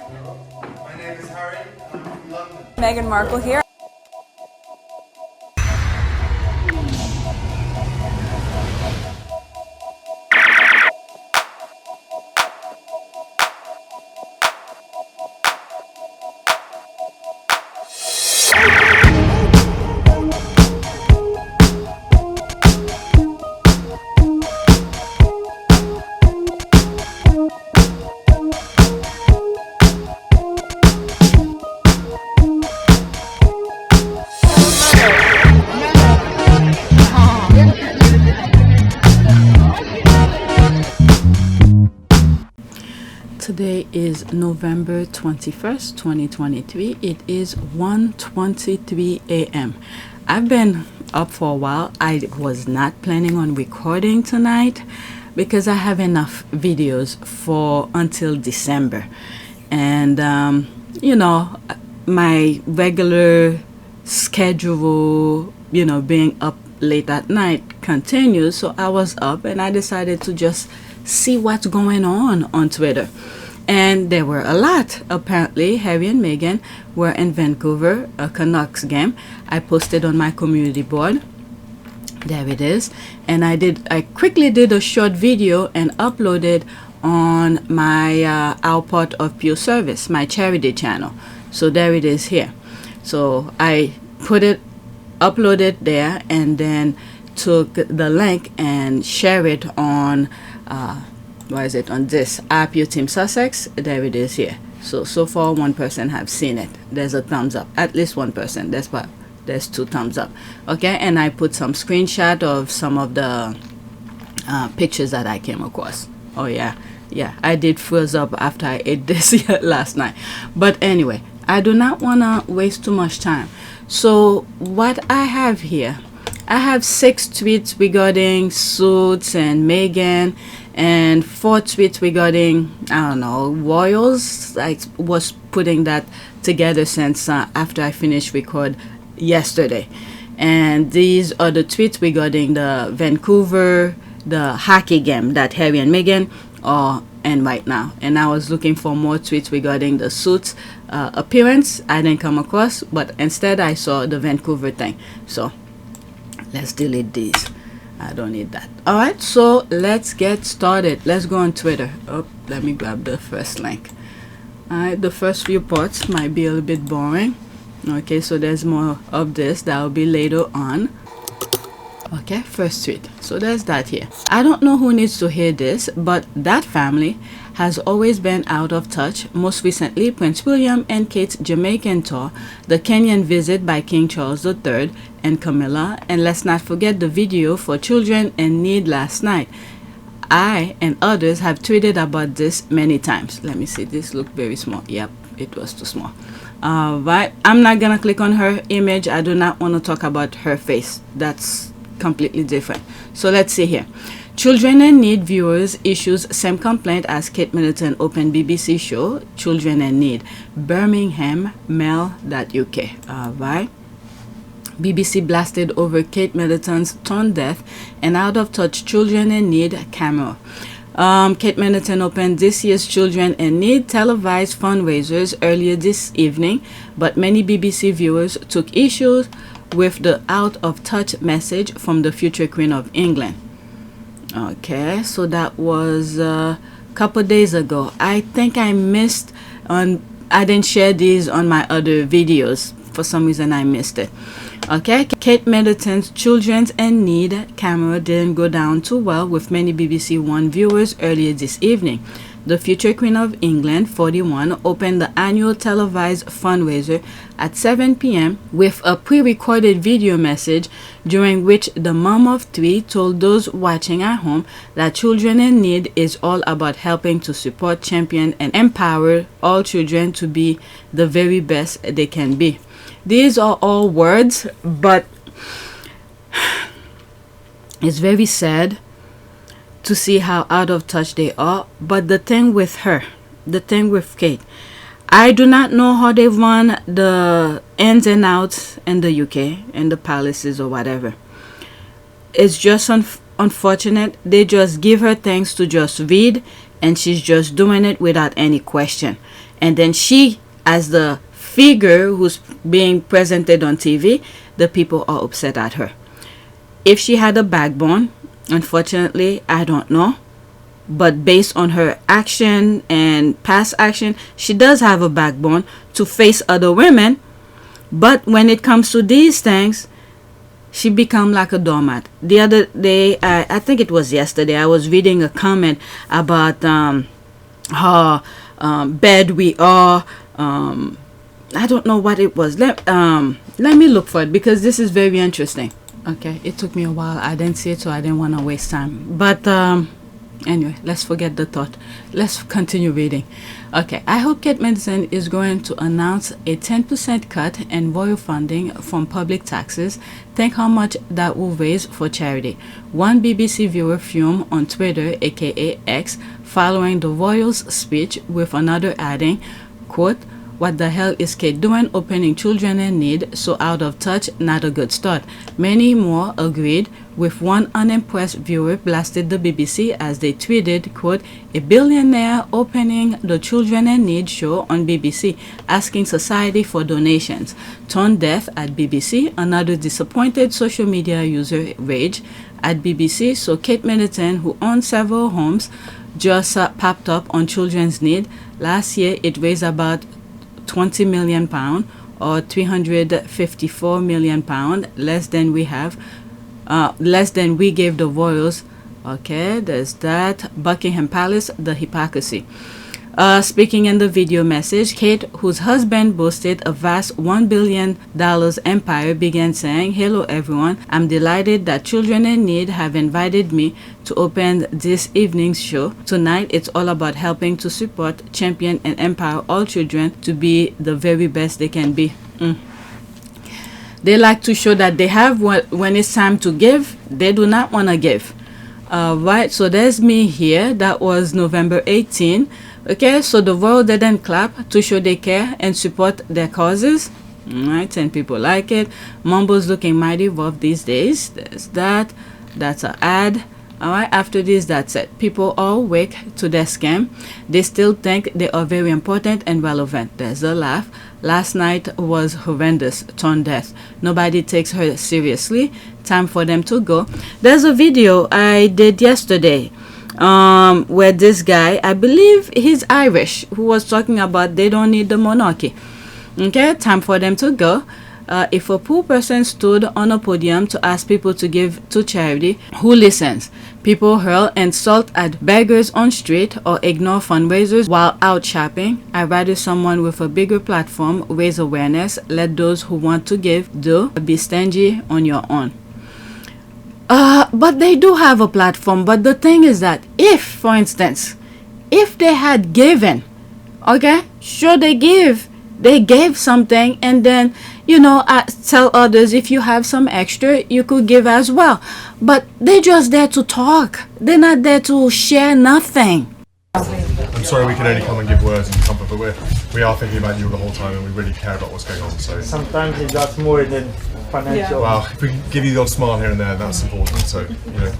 My name is Harry, and I'm from London. Meghan Markle here. Today is November 21st, 2023. It is 1:23 a.m. I've been up for a while. I was not planning on recording tonight because I have enough videos for until December. And, my regular schedule, being up late at night continues. So I was up and I decided to just see what's going on Twitter. And there were a lot. Apparently, Harry and Meghan were in Vancouver, a Canucks game. I posted on my community board. There it is. And I quickly did a short video and uploaded on my Our Part of Pure Service, my charity channel. So there it is here. So I uploaded there, and then took the link and share it on on this app, your Team Sussex. There it is here. So far one person have seen it. There's a thumbs up, at least one person. There's 2 thumbs up. Okay, and I put some screenshot of some of the pictures that I came across. Oh yeah, I did freeze up after I ate this last night. But anyway, I do not want to waste too much time. So what I have here, I have 6 tweets regarding Suits and Meghan, and 4 tweets regarding, royals. I was putting that together since after I finished record yesterday. And these are the tweets regarding the Vancouver, the hockey game that Harry and Meghan are in right now. And I was looking for more tweets regarding the Suits appearance. I didn't come across, but instead I saw the Vancouver thing. So let's delete these. I don't need that. All right, so let's get started. Let's go on Twitter. Oh, let me grab the first link. All right, the first few parts might be a little bit boring. Okay, so there's more of this that will be later on. Okay, first tweet. So there's that here. I don't know who needs to hear this, but that family has always been out of touch. Most recently, Prince William and Kate's Jamaican tour, the Kenyan visit by King Charles III and Camilla, and let's not forget the video for children in need last night. I and others have tweeted about this many times. Let me see, this looked very small. Yep, it was too small. Right, I'm not gonna click on her image. I do not want to talk about her face. That's completely different. So let's see here. Children in Need viewers issues same complaint as Kate Middleton open BBC show Children in Need, Birmingham Mail.uk. Right. BBC blasted over Kate Middleton's tone deaf and out of touch Children in Need camera. Kate Middleton opened this year's Children in Need televised fundraisers earlier this evening, but many BBC viewers took issue with the out of touch message from the future Queen of England. Okay, so that was a couple days ago. I think I didn't share these on my other videos. For some reason I missed it. Okay, Kate Middleton's Children in Need camera didn't go down too well with many BBC One viewers earlier this evening. The future Queen of England, 41, opened the annual televised fundraiser at 7 p.m. with a pre-recorded video message during which the mom of 3 told those watching at home that Children in Need is all about helping to support, champion, and empower all children to be the very best they can be. These are all words, but it's very sad to see how out of touch they are. But the thing with Kate, I do not know how they run the ins and outs in the UK, in the palaces or whatever. It's just unfortunate. They just give her things to just read, and she's just doing it without any question. And then she, as the figure who's being presented on TV, the people are upset at her. If she had a backbone, unfortunately, I don't know. But based on her action and past action, she does have a backbone to face other women. But when it comes to these things, she become like a doormat. The other day, I think it was yesterday, I was reading a comment about how bad we are. I don't know what it was. Let me look for it, because this is very interesting. Okay, it took me a while. I didn't see it, so I didn't want to waste time. But anyway, let's forget the thought. Let's continue reading. Okay, I hope Kate Middleton is going to announce a 10% cut in royal funding from public taxes. Think how much that will raise for charity. One BBC viewer fumed on Twitter, aka X, following the royals' speech, with another adding, quote, "What the hell is Kate doing opening children in need? So out of touch, not a good start." Many more agreed, with one unimpressed viewer blasted the BBC as they tweeted, quote, "A billionaire opening the Children in Need show on BBC, asking society for donations. Tone deaf at BBC." Another disappointed social media user rage at BBC. So Kate Middleton, who owns several homes, just popped up on Children's Need. Last year, it raised about £20 million, or £354 million, less than we gave the royals. Okay, there's that. Buckingham Palace, the hypocrisy. Speaking in the video message, Kate, whose husband boasted a vast $1 billion empire, began saying, "Hello everyone, I'm delighted that Children in Need have invited me to open this evening's show. Tonight, it's all about helping to support, champion, and empower all children to be the very best they can be." They like to show that they have what, when it's time to give, they do not want to give. Right, so there's me here. That was November 18. Okay, so the world didn't clap to show they care and support their causes. Alright, 10 people like it. Mumbo's looking mighty rough these days. There's that. That's an ad. Alright, after this, that's it. People are awake to their scam. They still think they are very important and relevant. There's a laugh. Last night was horrendous. Tone deaf. Nobody takes her seriously. Time for them to go. There's a video I did yesterday where this guy, I believe he's Irish, who was talking about they don't need the monarchy. Okay, time for them to go. If a poor person stood on a podium to ask people to give to charity, who listens? People hurl insult at beggars on street or ignore fundraisers while out shopping. I'd rather someone with a bigger platform raise awareness. Let those who want to give do. Be stingy on your own. But they do have a platform. But the thing is that if, for instance, if they had given, okay, sure they gave something, and then, you know, tell others if you have some extra, you could give as well. But they're just there to talk. They're not there to share nothing. I'm sorry we can only come and give words and comfort, but we are thinking about you the whole time, and we really care about what's going on. So sometimes it got more than financial. Well, if we can give you the odd smile here and there, that's important. So, you know.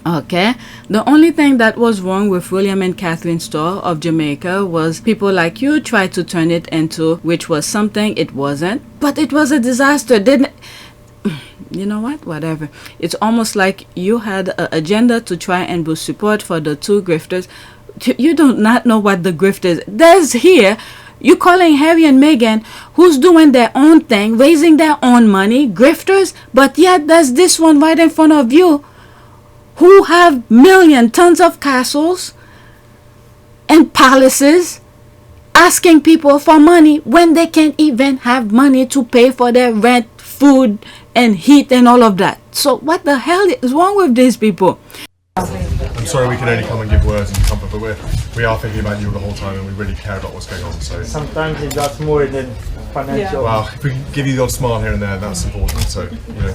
Okay, the only thing that was wrong with William and Catherine Store of Jamaica was people like you tried to turn it into which was something it wasn't, but it was a disaster. Didn't you know what? Whatever. It's almost like you had an agenda to try and boost support for the two grifters. You do not know what the grift is. There's here. You calling Harry and Meghan, who's doing their own thing, raising their own money, grifters, but yet there's this one right in front of you, who have tons of castles and palaces, asking people for money when they can't even have money to pay for their rent, food, and heat and all of that. So what the hell is wrong with these people? I'm sorry we can only come and give words and comfort, but we are thinking about you the whole time, and we really care about what's going on. So sometimes it got more than financial. Well, if we can give you the odd smile here and there, that's important. So, you know.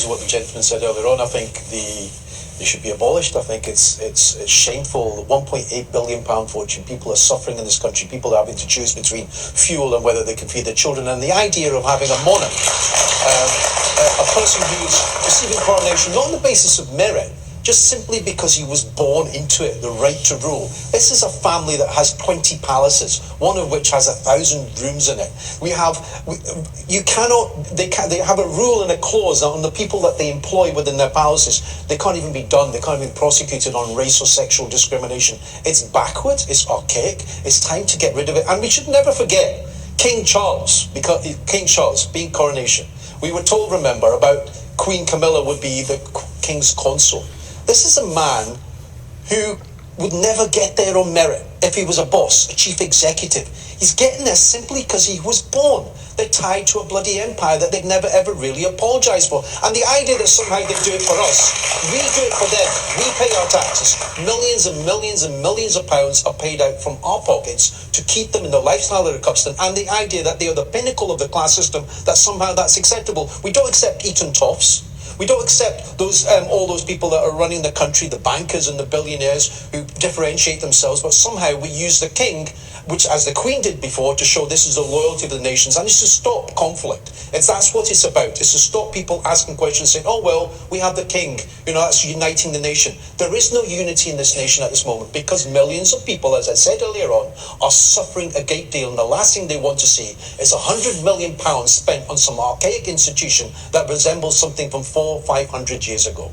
What the gentleman said earlier on, I think they should be abolished. I think it's shameful. The £1.8 billion fortune, people are suffering in this country. People are having to choose between fuel and whether they can feed their children. And the idea of having a monarch, a person who's receiving coronation not on the basis of merit, just simply because he was born into it, the right to rule. This is a family that has 20 palaces, one of which has 1,000 rooms in it. They have a rule and a clause that on the people that they employ within their palaces, they can't even be done, they can't even be prosecuted on race or sexual discrimination. It's backwards, it's archaic, it's time to get rid of it. And we should never forget King Charles, being coronation. We were told, remember, about Queen Camilla would be the king's consort. This is a man who would never get there on merit if he was a boss, a chief executive. He's getting there simply because he was born. They're tied to a bloody empire that they've never ever really apologized for. And the idea that somehow they do it for us, we do it for them. We pay our taxes. Millions and millions and millions of pounds are paid out from our pockets to keep them in the lifestyle they're accustomed. And the idea that they are the pinnacle of the class system, that somehow that's acceptable. We don't accept Eton Toffs. We don't accept those all those people that are running the country, the bankers and the billionaires who differentiate themselves, but somehow we use the king, which as the Queen did before, to show this is the loyalty of the nations, and it's to stop conflict. That's what it's about. It's to stop people asking questions, saying, oh well, we have the king, that's uniting the nation. There is no unity in this nation at this moment because millions of people, as I said earlier on, are suffering a great deal, and the last thing they want to see is £100 million spent on some archaic institution that resembles something from 400-500 years ago.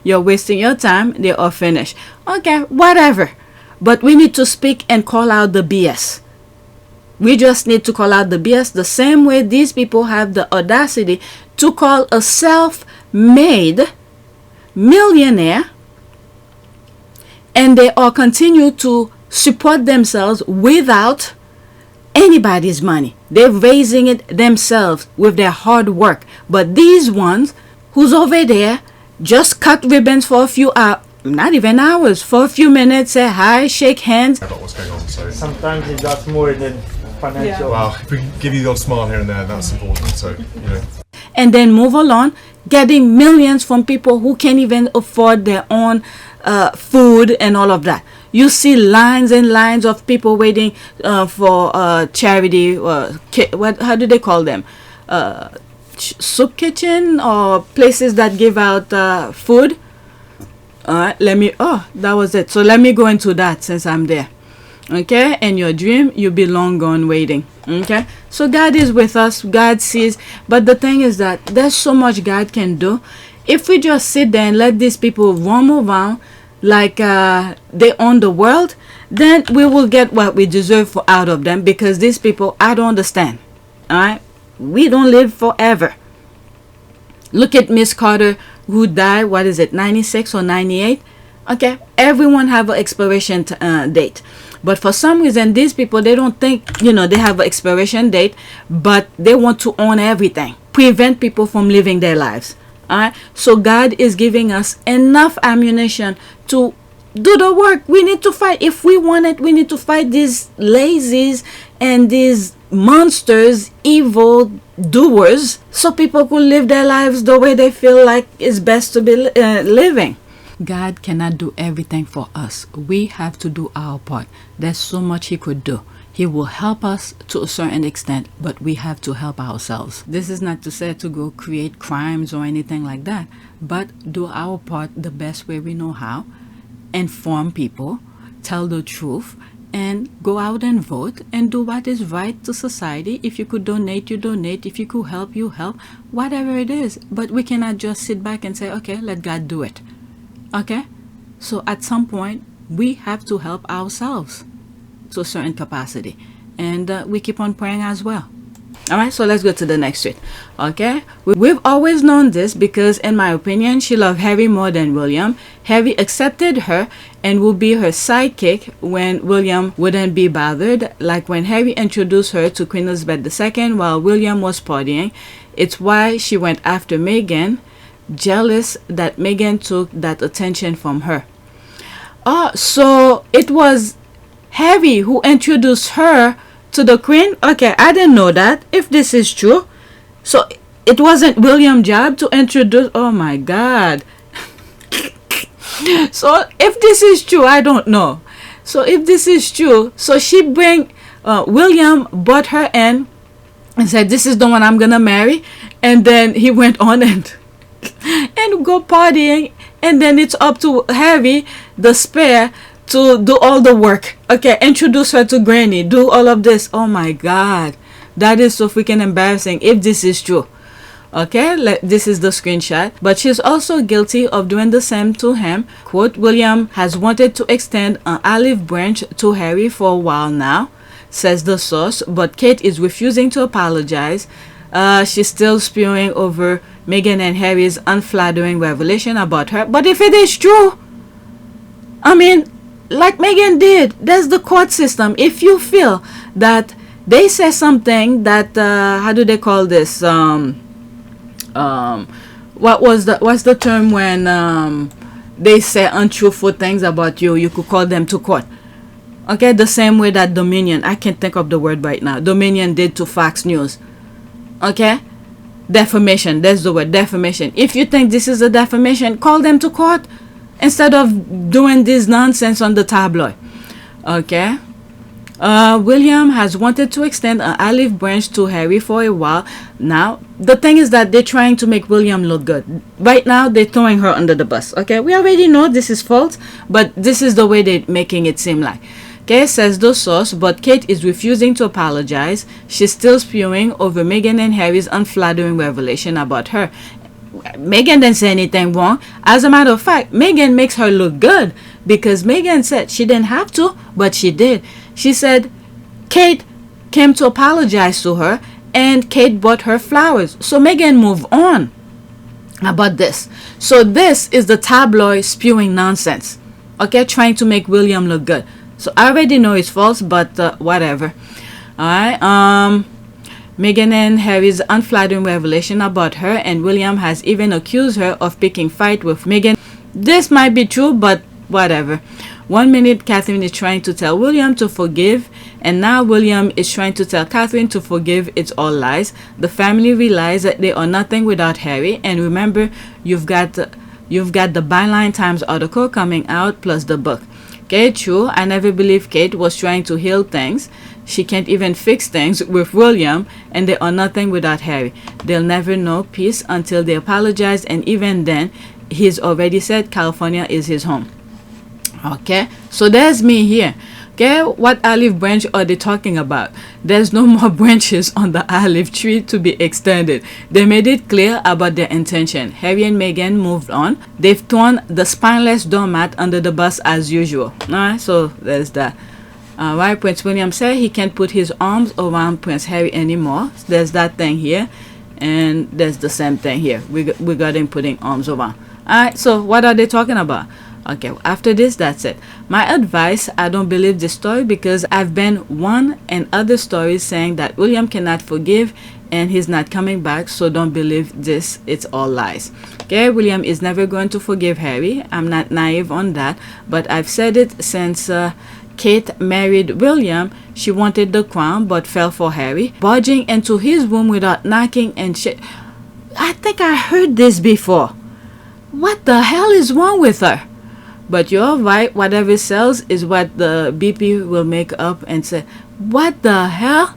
You're wasting your time, they are finished. Okay, whatever. But we need to speak and call out the BS. We just need to call out the BS the same way these people have the audacity to call a self-made millionaire, and they all continue to support themselves without anybody's money. They're raising it themselves with their hard work. But these ones who's over there just cut ribbons for a few hours, not even hours, for a few minutes, say hi, shake hands. About what's going on, so. Sometimes it's lots more than financial. Well, if we can give you the odd smile here and there, that's important. So, And then move along, getting millions from people who can't even afford their own food and all of that. You see lines and lines of people waiting for charity. How do they call them? Soup kitchen or places that give out food. All right, that was it. So let me go into that since I'm there. Okay, and your dream, you'll be long gone waiting. Okay, so God is with us. God sees. But the thing is that there's so much God can do. If we just sit there and let these people roam around like they own the world, then we will get what we deserve out of them, because these people, I don't understand. All right, we don't live forever. Look at Miss Carter, who died, 96 or 98? Okay, everyone have an expiration date. But for some reason, these people, they don't think, they have an expiration date, but they want to own everything, prevent people from living their lives. All right, so God is giving us enough ammunition to do the work. We need to fight. If we want it, we need to fight these lazies and these monsters, evil doers, so people could live their lives the way they feel like it's best to be living. God cannot do everything for us. We have to do our part. There's so much He could do. He will help us to a certain extent, but we have to help ourselves. This is not to say to go create crimes or anything like that, but do our part the best way we know how. Inform people, tell the truth, and go out and vote and do what is right to society. If you could donate, you donate. If you could help, you help. Whatever it is. But we cannot just sit back and say, okay, let God do it. Okay? So at some point, we have to help ourselves to a certain capacity. And we keep on praying as well. Alright, so let's go to the next tweet. Okay, we've always known this because, in my opinion, she loved Harry more than William. Harry accepted her and would be her sidekick when William wouldn't be bothered, like when Harry introduced her to Queen Elizabeth II while William was partying. It's why she went after Meghan, jealous that Meghan took that attention from her. Oh, so it was Harry who introduced her to the Queen? Okay, I didn't know that. If this is true, so it wasn't William's job to introduce. Oh my God. So if this is true, I don't know. So if this is true, so she William brought her in and said, "This is the one I'm gonna marry," and then he went on and go partying, and then it's up to Harry, the spare, to do all the work. Okay, introduce her to Granny, do all of this. Oh my God, that is so freaking embarrassing if this is true. Okay, this is the screenshot. But she's also guilty of doing the same to him. Quote, "William has wanted to extend an olive branch to Harry for a while now," says the source, but Kate is refusing to apologize. She's still spewing over Meghan and Harry's unflattering revelation about her. But if it is true, I mean, like Meghan did, that's the court system. If you feel that they say something that, how do they call this? What's the term when they say untruthful things about you? You could call them to court. Okay, the same way that Dominion, I can't think of the word right now, Dominion did to Fox News. Okay, defamation, that's the word, defamation. If you think this is a defamation, call them to court instead of doing this nonsense on the tabloid. Okay. William has wanted to extend an olive branch to Harry for a while now. The thing is that they're trying to make William look good. Right now, they're throwing her under the bus. Okay, we already know this is false, but this is the way they're making it seem like. Okay, says the source, but Kate is refusing to apologize. She's still spewing over Meghan and Harry's unflattering revelation about her. Meghan didn't say anything wrong. As a matter of fact, Meghan makes her look good because Meghan said she didn't have to, but she did. She said Kate came to apologize to her and Kate bought her flowers. So Meghan moved on about this. So this is the tabloid spewing nonsense. Okay, trying to make William look good. So I already know it's false, but whatever. Alright, Meghan and Harry's unflattering revelation about her, and William has even accused her of picking fight with Meghan. This might be true, but whatever. 1 minute Catherine is trying to tell William to forgive, and now William is trying to tell Catherine to forgive. It's all lies. The family realizes that they are nothing without Harry, and remember, you've got the Byline Times article coming out plus the book. Okay, true, I never believed Kate was trying to heal things. She can't even fix things with William, and they are nothing without Harry. They'll never know peace until they apologize, and even then, he's already said California is his home. Okay, so there's me here. Okay, what olive branch are they talking about? There's no more branches on the olive tree to be extended. They made it clear about their intention. Harry and Meghan moved on. They've thrown the spineless doormat under the bus as usual. Alright, so there's that. Why Prince William said he can't put his arms around Prince Harry anymore. There's that thing here, and there's the same thing here. We got him putting arms around. Alright, so what are they talking about? Okay, after this, that's it. My advice, I don't believe this story because I've been one and other stories saying that William cannot forgive and he's not coming back, so don't believe this. It's all lies. Okay, William is never going to forgive Harry. I'm not naive on that, but I've said it since Kate married William. She wanted the crown but fell for Harry, barging into his room without knocking and shit. I think I heard this before. What the hell is wrong with her? But you're right, whatever sells is what the BP will make up and say, what the hell?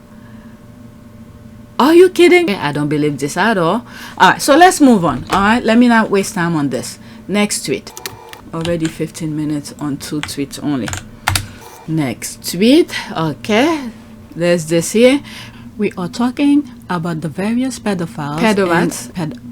Are you kidding? I don't believe this at all. Alright, so let's move on. Alright, let me not waste time on this. Next tweet. Already 15 minutes on 2 tweets only. Next tweet. Okay, there's this here. We are talking about the various pedophiles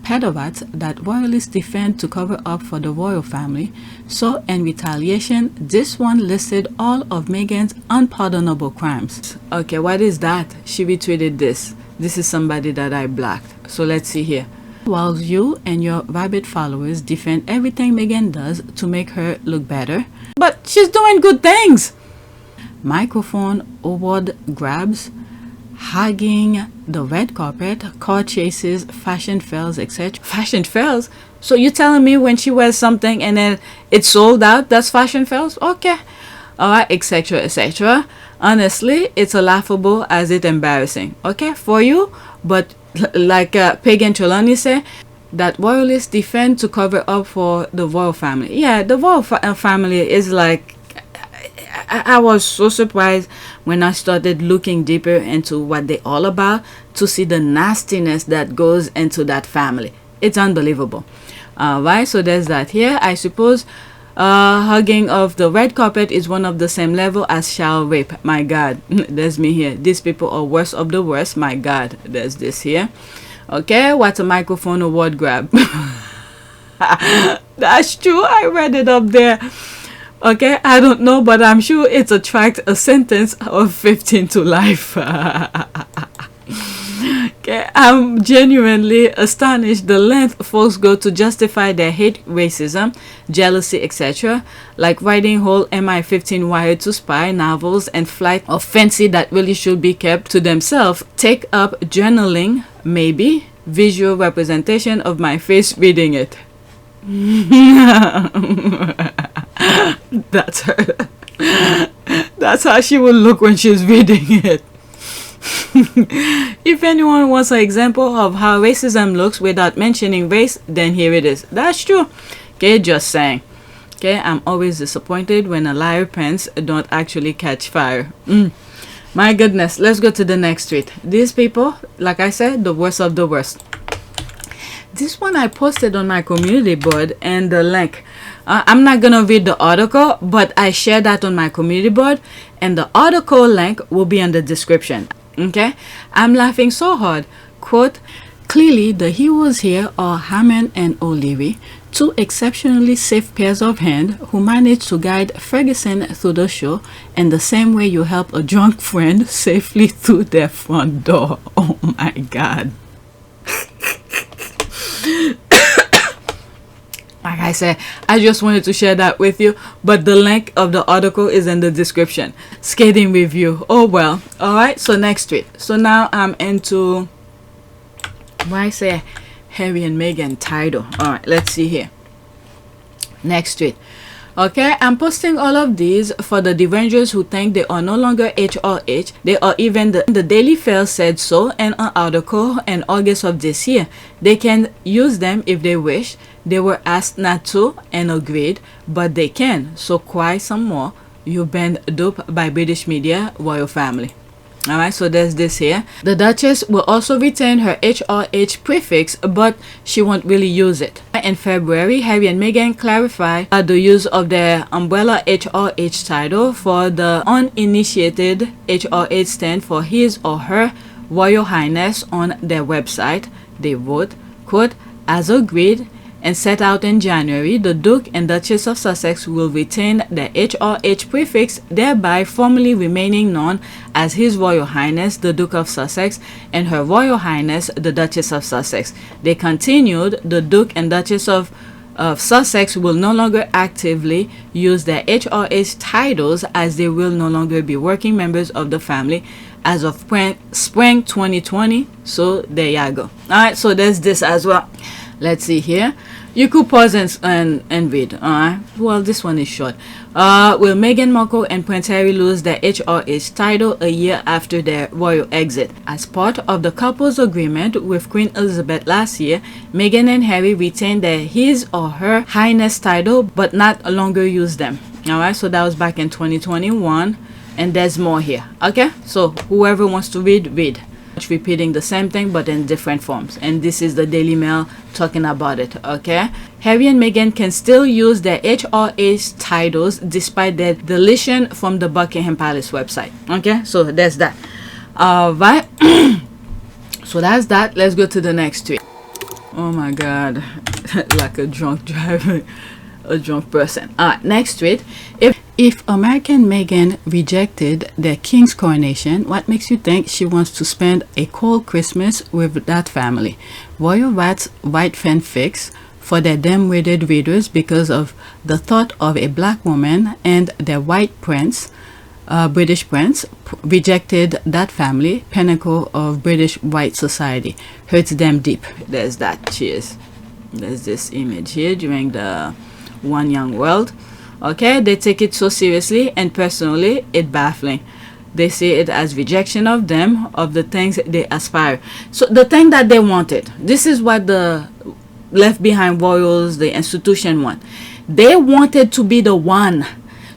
pedorats that royalists defend to cover up for the royal family. So in retaliation, this one listed all of Meghan's unpardonable crimes. Okay, what is that? She retweeted this. This is somebody that I blocked. So let's see here. While you and your rabid followers defend everything Meghan does to make her look better, but she's doing good things. Microphone award grabs, hugging the red carpet, car chases, fashion fairs, etc. Fashion fairs? So you're telling me when she wears something and then it's sold out, that's fashion fairs? Okay. Alright, etc, etc. Honestly, it's as laughable as it's embarrassing. Okay, for you, but like Pagan Trelawney said, that royalists defend to cover up for the royal family. Yeah, the royal family is like, I was so surprised when I started looking deeper into what they're all about to see the nastiness that goes into that family. It's unbelievable. Right, so there's that here. I suppose hugging of the red carpet is one of the same level as child rape. My God, there's me here. These people are worst of the worst. My God, there's this here. Okay, what's a microphone award grab? That's true. I read it up there. Okay, I don't know, but I'm sure it attracts a sentence of 15 to life. Okay, I'm genuinely astonished the length folks go to justify their hate, racism, jealousy, etc. Like writing whole MI-15 wired to spy novels and flight of fancy that really should be kept to themselves. Take up journaling, maybe visual representation of my face reading it. That's her. That's how she will look when she's reading it. If anyone wants an example of how racism looks without mentioning race, then here it is. That's true. Okay, just saying. Okay, I'm always disappointed when a liar pants don't actually catch fire. My goodness, let's go to the next tweet. These people, like I said, the worst of the worst. This one I posted on my community board, and the link. I'm not gonna read the article, but I shared that on my community board, and the article link will be in the description. Okay, I'm laughing so hard. Quote, clearly the heroes here are Hammond and O'Leary, two exceptionally safe pairs of hands who managed to guide Ferguson through the show in the same way you help a drunk friend safely through their front door. Oh my God. Like I said, I just wanted to share that with you, but the link of the article is in the description. Skating review. Oh well. Alright, so next tweet. So now I'm into why I say Harry and Meghan title. Alright, let's see here. Next tweet. Okay, I'm posting all of these for the derangers who think they are no longer HRH. They are even the Daily Fair said so in an article in August of this year. They can use them if they wish. They were asked not to and agreed, but they can. So cry some more. You've been duped by British media, royal family. Alright, so there's this here. The Duchess will also retain her HRH prefix, but she won't really use it. In February, Harry and Meghan clarified the use of their umbrella HRH title for the uninitiated. HRH stand for His or Her Royal Highness on their website. They wrote, quote, as agreed and set out in January, the Duke and Duchess of Sussex will retain the HRH prefix, thereby formally remaining known as His Royal Highness the Duke of Sussex and Her Royal Highness the Duchess of Sussex. They continued, the Duke and Duchess of Sussex will no longer actively use their HRH titles as they will no longer be working members of the family as of spring 2020. So there you go. Alright, so there's this as well. Let's see here. You could pause and read. Well, this one is short. Will Meghan Markle and Prince Harry lose their HRH title a year after their royal exit? As part of the couple's agreement with Queen Elizabeth last year, Meghan and Harry retained their His or Her Highness title, but not longer use them. Alright, so that was back in 2021. And there's more here. Okay, so whoever wants to read, read. Repeating the same thing but in different forms, and this is the Daily Mail talking about it. Okay, Harry and Meghan can still use their HRH titles despite their deletion from the Buckingham Palace website. Okay, so there's that. Right. So that's that. Let's go to the next tweet. Oh my God. Like a drunk driver, a drunk person. Next tweet. If American Meghan rejected their king's coronation, what makes you think she wants to spend a cold Christmas with that family? Royal Rats write fanfics for their dim-witted readers because of the thought of a black woman and their white prince, British prince, rejected that family, pinnacle of British white society. Hurts them deep. There's that. Cheers. There's this image here during the One Young World. Okay, they take it so seriously, and personally, it's baffling. They see it as rejection of them, of the things they aspire. So the thing that they wanted, this is what the left behind royals, the institution want. They wanted to be the one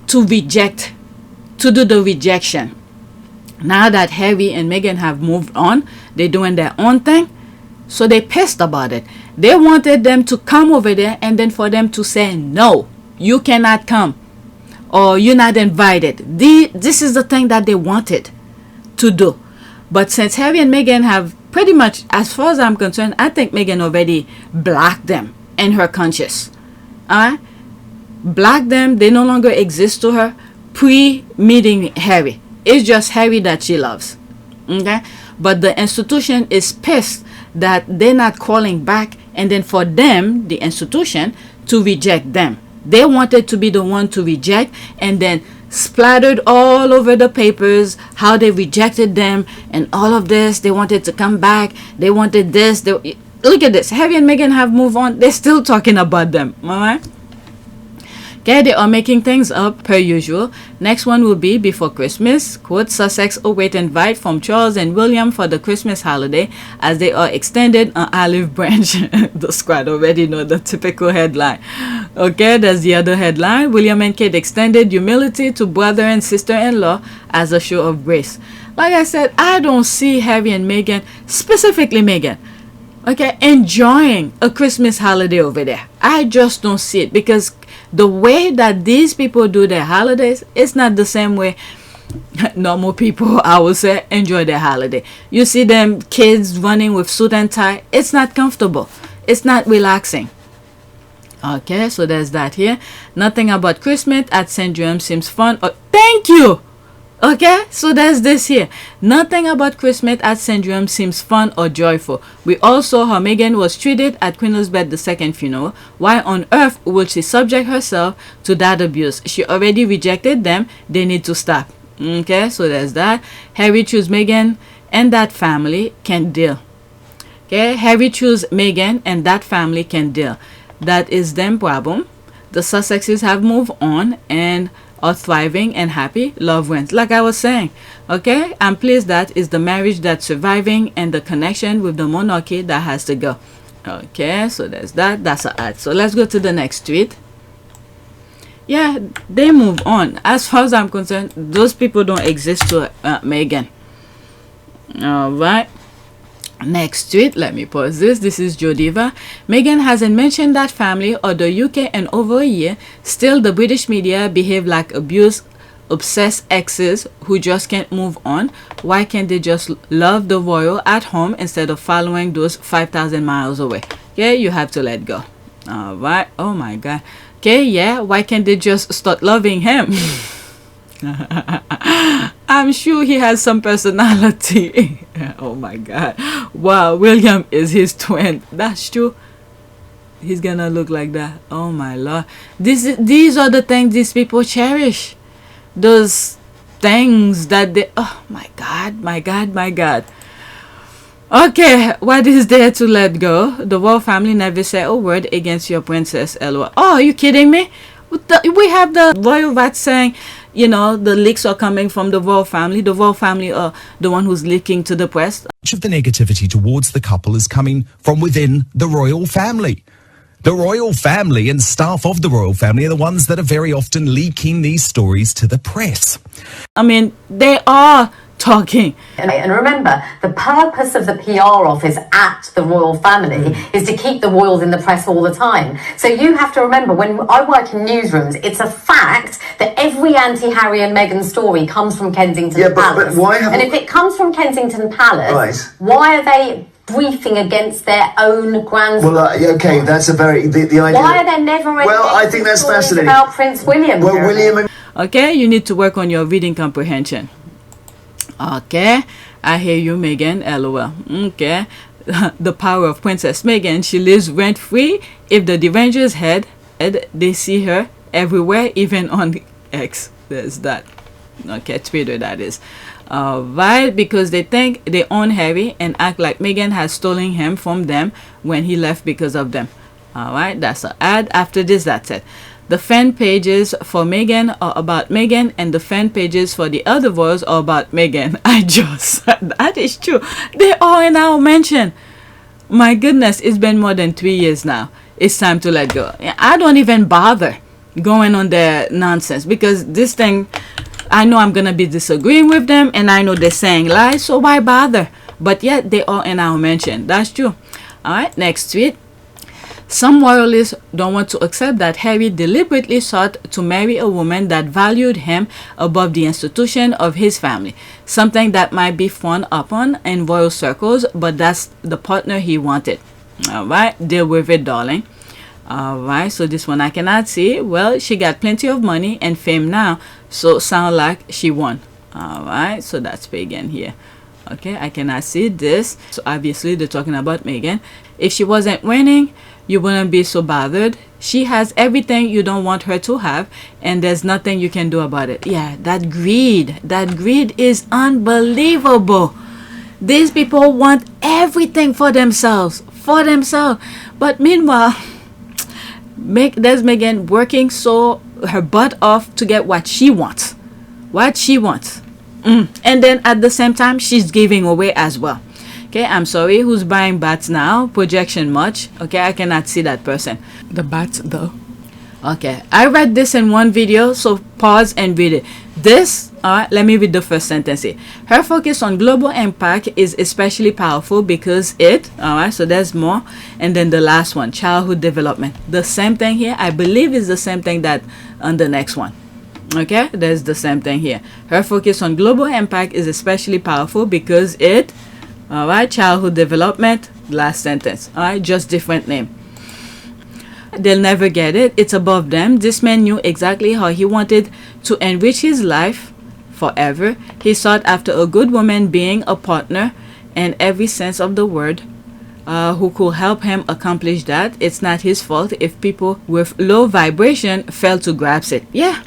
to reject to do the rejection. Now that Harry and Meghan have moved on, they're doing their own thing, so they pissed about it. They wanted them to come over there and then for them to say, no, you cannot come, or you're not invited. This is the thing that they wanted to do. But since Harry and Meghan have pretty much, as far as I'm concerned, I think Meghan already blocked them in her conscience. Alright? Blocked them, they no longer exist to her pre-meeting Harry. It's just Harry that she loves. Okay? But the institution is pissed that they're not calling back, and then for them, the institution, to reject them. They wanted to be the one to reject, and then splattered all over the papers how they rejected them and all of this. They wanted to come back. They wanted this. Look at this. Harry and Meghan have moved on. They're still talking about them. All right? Okay, they are making things up per usual. Next one will be before Christmas. Quote, Sussex await invite from Charles and William for the Christmas holiday as they are extended an olive branch. The squad already know the typical headline. Okay, that's the other headline. William and Kate extended humility to brother and sister-in-law as a show of grace. Like I said, I don't see Harry and Meghan, specifically Meghan, okay, enjoying a Christmas holiday over there. I just don't see it, because the way that these people do their holidays, it's not the same way normal people, I would say, enjoy their holiday. You see them kids running with suit and tie. It's not comfortable. It's not relaxing. Okay, so there's that here. Nothing about Christmas at St. James seems fun. Oh, thank you. Okay, so there's this here. Nothing about Christmas at St. James seems fun or joyful. We all saw how Meghan was treated at Queen Elizabeth II funeral. Why on earth would she subject herself to that abuse? She already rejected them. They need to stop. Okay, so there's that. Harry chose Meghan and that family can deal. Okay, Harry chose Meghan and that family can deal. That is them problem. The Sussexes have moved on and are thriving and happy. Love wins. Like I was saying, okay, I'm pleased that is the marriage that's surviving and the connection with the monarchy that has to go. Okay, so there's that. That's an ad. So let's go to the next tweet. Yeah, they move on. As far as I'm concerned, those people don't exist to Meghan. All right. Next tweet, let me pause this. This is Jodiva. Meghan hasn't mentioned that family or the UK in over a year. Still, the British media behave like abused, obsessed exes who just can't move on. Why can't they just love the royal at home instead of following those 5,000 miles away? Yeah, you have to let go. All right. Oh my God. Okay, yeah. Why can't they just start loving him? I'm sure he has some personality. Oh my God. Wow, William is his twin. That's true. He's gonna look like that. Oh my Lord. These are the things these people cherish. Those things that they... Oh my God, my God, my God. Okay, what is there to let go? The royal family never said a word against your princess, LOL. Oh, are you kidding me? We have the royal rat saying, you know, the leaks are coming from the royal family. The royal family are the one who's leaking to the press. Much of the negativity towards the couple is coming from within the royal family. The royal family and staff of the royal family are the ones that are very often leaking these stories to the press. I mean, they are talking. And remember, the purpose of the PR office at the royal family is to keep the royals in the press all the time. So you have to remember, when I work in newsrooms, it's a fact that every anti-Harry and Meghan story comes from Kensington Palace. But why have... And if it comes from Kensington Palace, right, why are they briefing against their own grandson? Well, okay, that's a very... The idea... Why are there never any well, I think that's stories fascinating. about Prince William? Well, William and... Okay, you need to work on your reading comprehension. Okay, I hear you, Meghan. LOL. Okay, the power of Princess Meghan. She lives rent free. If the derangers head, they see her everywhere, even on X. There's that. Okay, Twitter, that is. Right, because they think they own Harry and act like Meghan has stolen him from them when he left because of them. All right, that's an ad. After this, that's it. The fan pages for Meghan are about Meghan, and the fan pages for the other royals are about Meghan. That is true. They are in our mention. My goodness, it's been more than 3 years now. It's time to let go. I don't even bother going on their nonsense, because this thing, I know I'm gonna be disagreeing with them, and I know they're saying lies, so why bother? But yet they are in our mention. That's true. All right, next tweet. Some royalists don't want to accept that Harry deliberately sought to marry a woman that valued him above the institution of his family, something that might be frowned upon in royal circles, but that's the partner he wanted. All right, deal with it, darling. All right, so this one I cannot see. Well, she got plenty of money and fame now, so sound like she won. All right, so that's Meghan here. Okay, I cannot see this. So obviously they're talking about Meghan. If she wasn't winning, you wouldn't be so bothered. She has everything you don't want her to have, and there's nothing you can do about it. Yeah, that greed is unbelievable. These people want everything for themselves. But meanwhile, there's Meghan working so her butt off to get what she wants. And then at the same time, she's giving away as well. Okay, I'm sorry, who's buying bats now? Projection much? Okay, I cannot see that person. The bats though. Okay, I read this in one video, so pause and read it. This, alright, let me read the first sentence here. Her focus on global impact is especially powerful because it, alright, so there's more. And then the last one, childhood development. The same thing here, I believe is the same thing that on the next one. Okay, there's the same thing here. Her focus on global impact is especially powerful because it, all right, childhood development, last sentence. All right, just different name. They'll never get it. It's above them. This man knew exactly how he wanted to enrich his life forever. He sought after a good woman, being a partner in every sense of the word, who could help him accomplish that. It's not his fault if people with low vibration fail to grasp it. Yeah.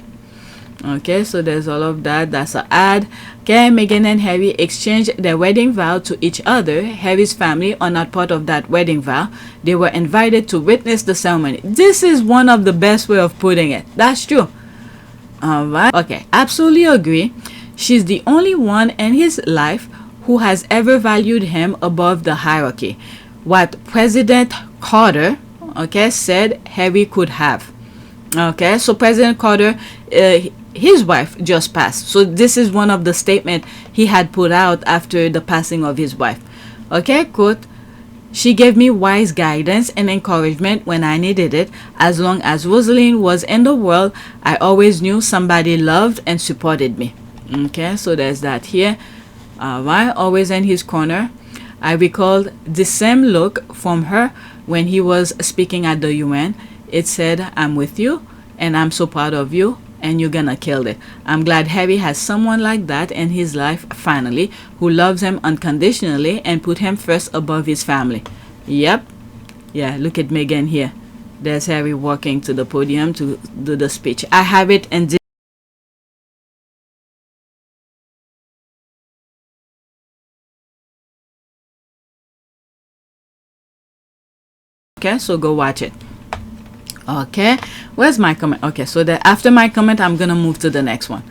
Okay, so there's all of that. That's an ad. Okay, Meghan and Harry exchanged their wedding vow to each other. Harry's family are not part of that wedding vow. They were invited to witness the ceremony. This is one of the best way of putting it. That's true. All right. Okay, absolutely agree. She's the only one in his life who has ever valued him above the hierarchy. What President Carter, okay, said Harry could have. Okay, so President Carter, his wife just passed. So this is one of the statement he had put out after the passing of his wife. Okay, quote, she gave me wise guidance and encouragement when I needed it. As long as Rosalind was in the world, I always knew somebody loved and supported me. Okay, so there's that here. Alright, always in his corner. I recalled the same look from her when he was speaking at the UN. It said, I'm with you and I'm so proud of you and you're gonna kill it. I'm glad Harry has someone like that in his life finally, who loves him unconditionally and put him first above his family. Yep. Yeah, look at Meghan here. There's Harry walking to the podium to do the speech. I have it in this. Okay, so go watch it. Okay, where's my comment? Okay, so after my comment, I'm gonna move to the next one.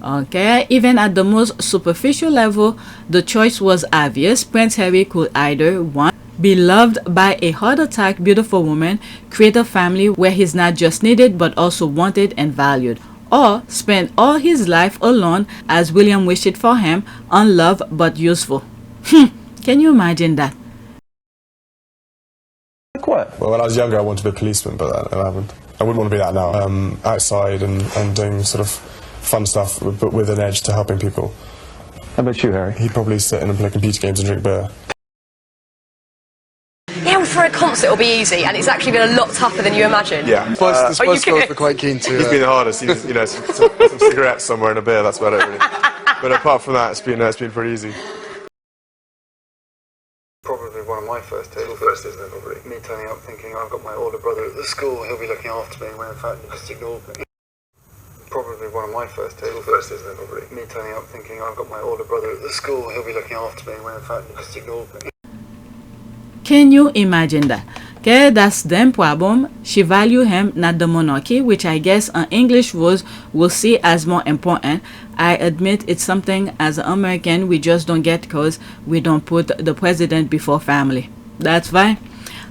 Okay, even at the most superficial level, the choice was obvious. Prince Harry could either one, be loved by a heart attack beautiful woman, create a family where he's not just needed but also wanted and valued, or spend all his life alone as William wished it for him, unloved but useful. Can you imagine that? What? Well, when I was younger, I wanted to be a policeman, but I haven't. I wouldn't want to be that now. Outside and doing sort of fun stuff, but with an edge to helping people. How about you, Harry? He'd probably sit in and play computer games and drink beer. Yeah, well, for a concert it'll be easy, and it's actually been a lot tougher than you imagined. Yeah. The Spice Girls were quite keen to... He's been the hardest. He's, you know, some cigarettes somewhere and a beer, that's about it, really. But apart from that, it's been pretty easy. Probably one of my first tales. First, isn't it? Probably me turning up thinking I've got my older brother at the school, he'll be looking after me, when in fact he just ignored me. Probably one of my first tales. First, isn't it? Probably me turning up thinking I've got my older brother at the school, he'll be looking after me, when in fact he just ignored me. Can you imagine that? Okay, that's them problem. She value him, not the monarchy, which I guess an English rules will see as more important. I admit it's something as an American we just don't get because we don't put the president before family. That's fine.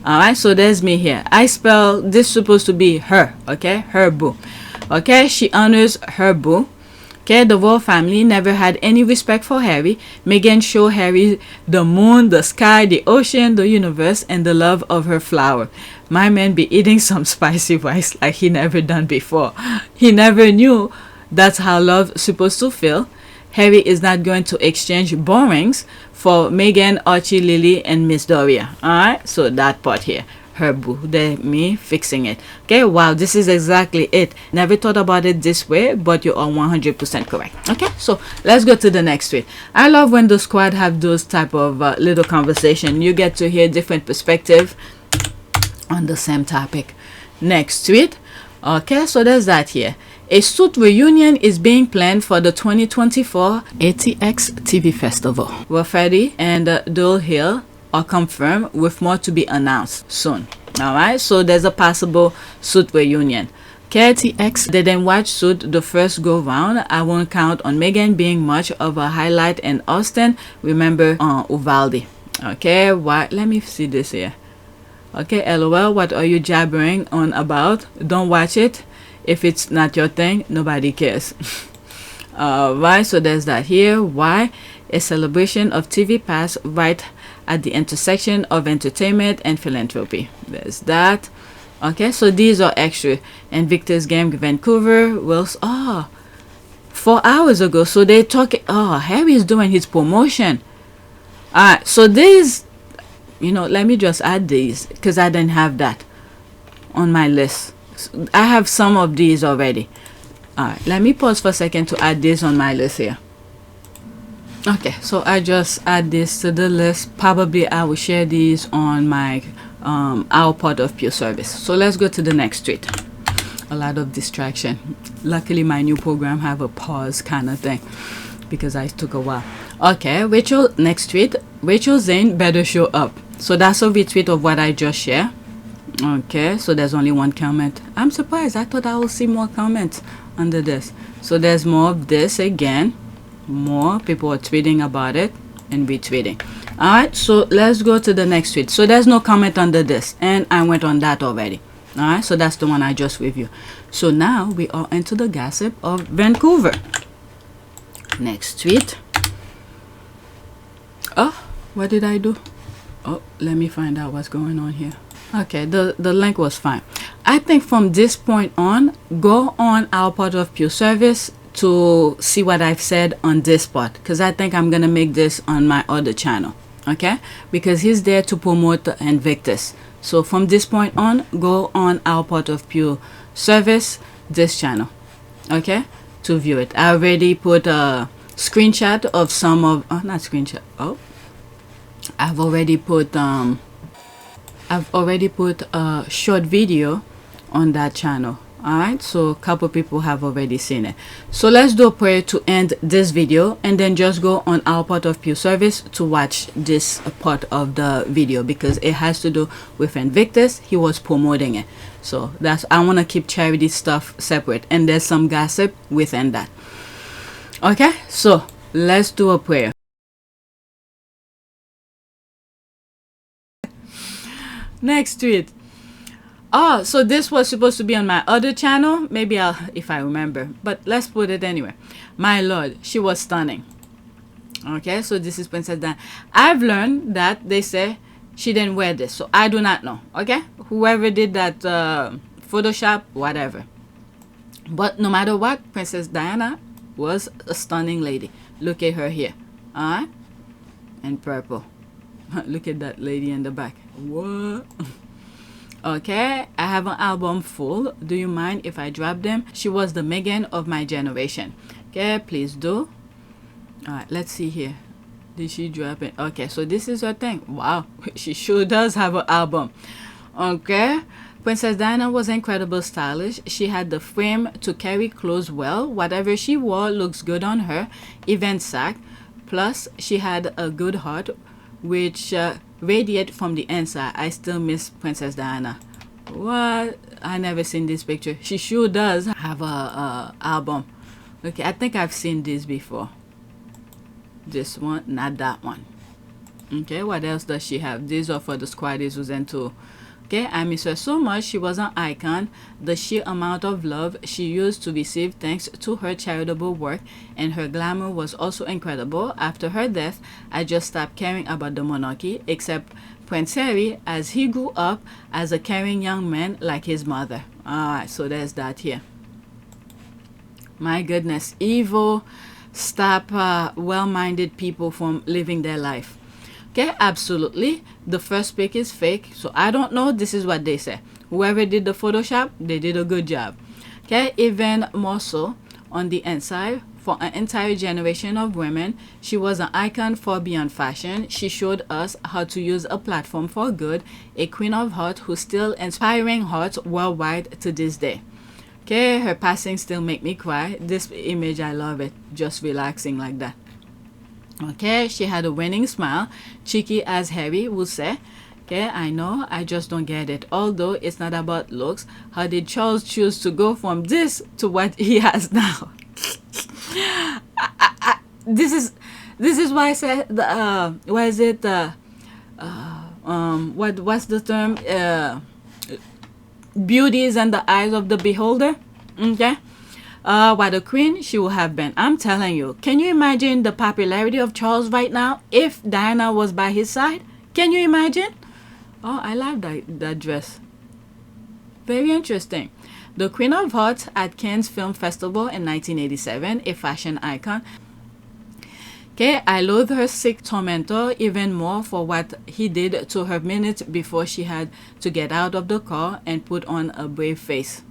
Alright, so there's me here. I spell this supposed to be her, okay? Her boo. Okay, she honors her boo. Okay, the royal family never had any respect for Harry. Meghan showed Harry the moon, the sky, the ocean, the universe, and the love of her flower. My man be eating some spicy rice like he never done before. He never knew that's how love's supposed to feel. Harry is not going to exchange borings for Meghan, Archie, Lily, and Miss Doria. Alright, so that part here. Her boo, me fixing it. Okay, wow, this is exactly it. Never thought about it this way, but you are 100% correct. Okay, so let's go to the next tweet. I love when the squad have those type of little conversation. You get to hear different perspective on the same topic. Next tweet. Okay, so there's that here. A suit reunion is being planned for the 2024 ATX TV Festival. Fergie and Dole Hill are confirmed, with more to be announced soon. Alright, so there's a possible suit reunion. KTX didn't watch Suit the first go round. I won't count on Meghan being much of a highlight in Austin. Remember Uvalde. Okay, what? Let me see this here. Okay, LOL, what are you jabbering on about? Don't watch it. If it's not your thing, nobody cares. Right, so there's that here. Why? A celebration of TV Pass right at the intersection of entertainment and philanthropy. There's that. Okay, so these are extra. Invictus Game Vancouver was 4 hours ago. So they talking. Harry is doing his promotion. Alright, so these, let me just add these because I didn't have that on my list. I have some of these already. Alright, let me pause for a second to add this on my list here. Okay, so I just add this to the list. Probably I will share these on my our part of pure service. So let's go to the next tweet. A lot of distraction. Luckily my new program have a pause kind of thing because I took a while. Okay, Rachel, next tweet. Rachel Zane better show up. So that's a retweet of what I just shared. Okay, so there's only one comment. I'm surprised. I thought I would see more comments under this. So there's more of this again. More people are tweeting about it and retweeting. Alright, so let's go to the next tweet. So there's no comment under this, and I went on that already. Alright, so that's the one I just reviewed. So now we are into the gossip of Vancouver. Next tweet. Oh, what did I do? Oh, let me find out what's going on here. Okay, the link was fine. I think from this point on, go on our part of pure service to see what I've said on this part, because I think I'm gonna make this on my other channel. Okay, because he's there to promote Invictus. So from this point on, go on our part of pure service, this channel, okay, to view it. I already put a screenshot of some of not screenshot. I've already put a short video on that channel. Alright, so a couple people have already seen it. So let's do a prayer to end this video, and then just go on our part of pure service to watch this part of the video, because it has to do with Invictus. He was promoting it. So that's, I want to keep charity stuff separate, and there's some gossip within that. Okay, so let's do a prayer. Next tweet. So this was supposed to be on my other channel. Maybe if I remember, but let's put it anyway. My lord, she was stunning. Okay, so this is Princess Diana. I've learned that they say she didn't wear this, so I do not know. Okay, whoever did that Photoshop, whatever. But no matter what, Princess Diana was a stunning lady. Look at her here. Alright, and purple. Look at that lady in the back. What? Okay, I have an album full. Do you mind if I drop them? She was the Meghan of my generation. Okay, please do. Alright, let's see here. Did she drop it? Okay, so this is her thing. Wow, she sure does have an album. Okay, Princess Diana was incredible stylish. She had the frame to carry clothes well. Whatever she wore looks good on her. Even sack. Plus, she had a good heart, which radiate from the inside. I still miss Princess Diana. What? I never seen this picture. She sure does have a album. Okay, I think I've seen this before. This one, not that one. Okay, what else does she have? These are for the squaddies who's into Okay, I miss her so much. She was an icon. The sheer amount of love she used to receive thanks to her charitable work, and her glamour was also incredible. After her death, I just stopped caring about the monarchy, except Prince Harry, as he grew up as a caring young man like his mother. Alright, so there's that here. My goodness, evil stop well-minded people from living their life. Okay, absolutely. The first pic is fake, so I don't know. This is what they say. Whoever did the Photoshop, they did a good job. Okay, even more so on the inside. For an entire generation of women, she was an icon for beyond fashion. She showed us how to use a platform for good, a queen of heart who's still inspiring hearts worldwide to this day. Okay, her passing still make me cry. This image, I love it. Just relaxing like that. Okay, she had a winning smile, cheeky as Harry would say. Okay, I know, I just don't get it. Although it's not about looks, how did Charles choose to go from this to what he has now? This is why I said why is it what's the term, beauty is in the eyes of the beholder. Okay, what a queen she would have been. I'm telling you, can you imagine the popularity of Charles right now if Diana was by his side? Can you imagine? Oh, I love that dress. Very interesting. The Queen of Hearts at Cannes Film Festival in 1987, a fashion icon. Okay, I loathe her sick tormentor even more for what he did to her minutes before she had to get out of the car and put on a brave face.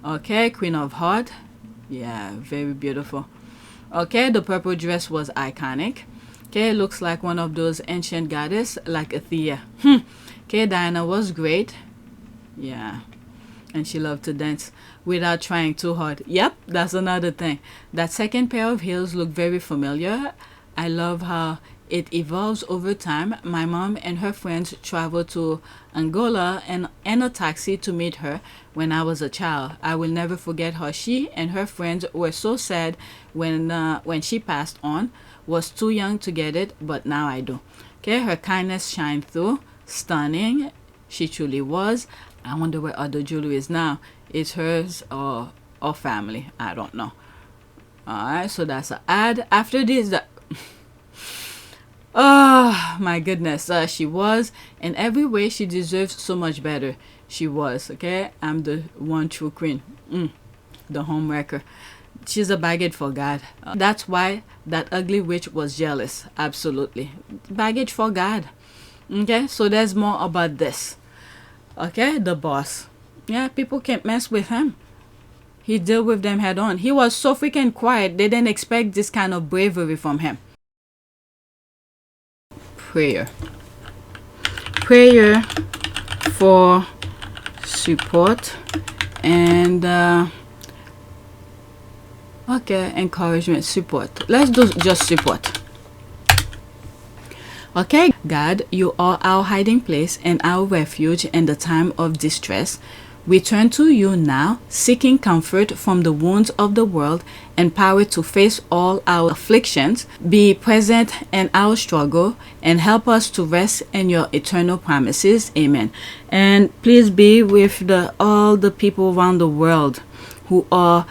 Okay, Queen of Hearts. Yeah, very beautiful. Okay, the purple dress was iconic. Okay, looks like one of those ancient goddess like Athena. Okay, Diana was great. Yeah, and she loved to dance without trying too hard. Yep, that's another thing. That second pair of heels look very familiar. I love how it evolves over time. My mom and her friends traveled to Angola and in a taxi to meet her when I was a child. I will never forget how she and her friends were so sad when she passed on. Was too young to get it, but now I do. Okay, her kindness shined through. Stunning. She truly was. I wonder where other jewelry is now. It's hers or family. I don't know. Alright, so that's an ad. After this, oh my goodness, she was in every way. She deserves so much better. She was. Okay, I'm the one true queen. The homewrecker. She's a baggage for God. That's why that ugly witch was jealous. Absolutely. Baggage for God. Okay, so there's more about this. Okay, the boss. Yeah, people can't mess with him. He dealt with them head on. He was so freaking quiet. They didn't expect this kind of bravery from him. Prayer. Prayer for support and okay, encouragement, support. Let's do just support. Okay, God, you are our hiding place and our refuge in the time of distress. We turn to you now, seeking comfort from the wounds of the world and power to face all our afflictions. Be present in our struggle and help us to rest in your eternal promises. Amen. And please be with all the people around the world who are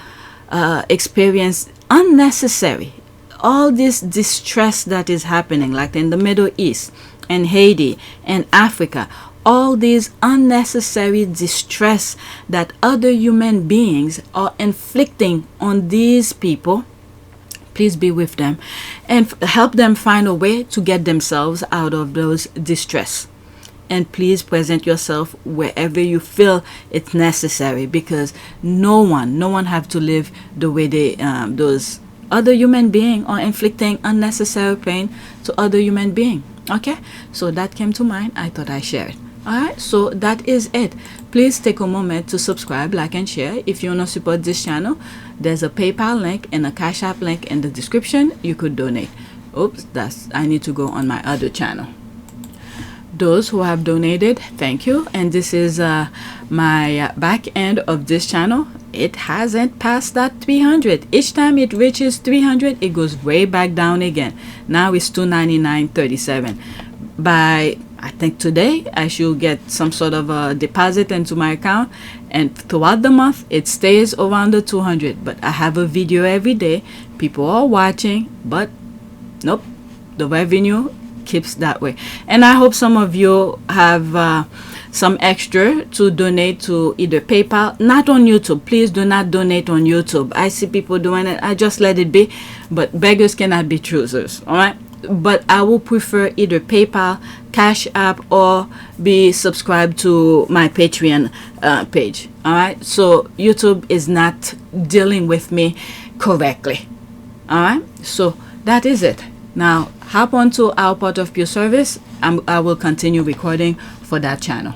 experience unnecessary, all this distress that is happening, like in the Middle East and Haiti and Africa, all these unnecessary distress that other human beings are inflicting on these people. Please be with them and help them find a way to get themselves out of those distress. And please present yourself wherever you feel it's necessary, because no one have to live the way those other human beings are inflicting unnecessary pain to other human beings. Okay, so that came to mind. I thought I'd share it. Alright, so that is it. Please take a moment to subscribe, like, and share. If you want to support this channel, there's a PayPal link and a Cash App link in the description. You could donate. Oops, I need to go on my other channel. Those who have donated, thank you. And this is my back end of this channel. it hasn't passed that 300. Each time it reaches 300, it goes way back down again. Now it's 299.37. By I think today I should get some sort of a deposit into my account, and throughout the month it stays around the 200. But I have a video every day, people are watching, but nope, the revenue keeps that way. And I hope some of you have some extra to donate to either PayPal, not on YouTube. Please do not donate on YouTube. I see people doing it, I just let it be, but beggars cannot be choosers. All right, but I will prefer either PayPal, Cash App, or be subscribed to my Patreon page. All right, so YouTube is not dealing with me correctly. All right, so that is it. Now hop on to our Part of Pure service. I will continue recording for that channel.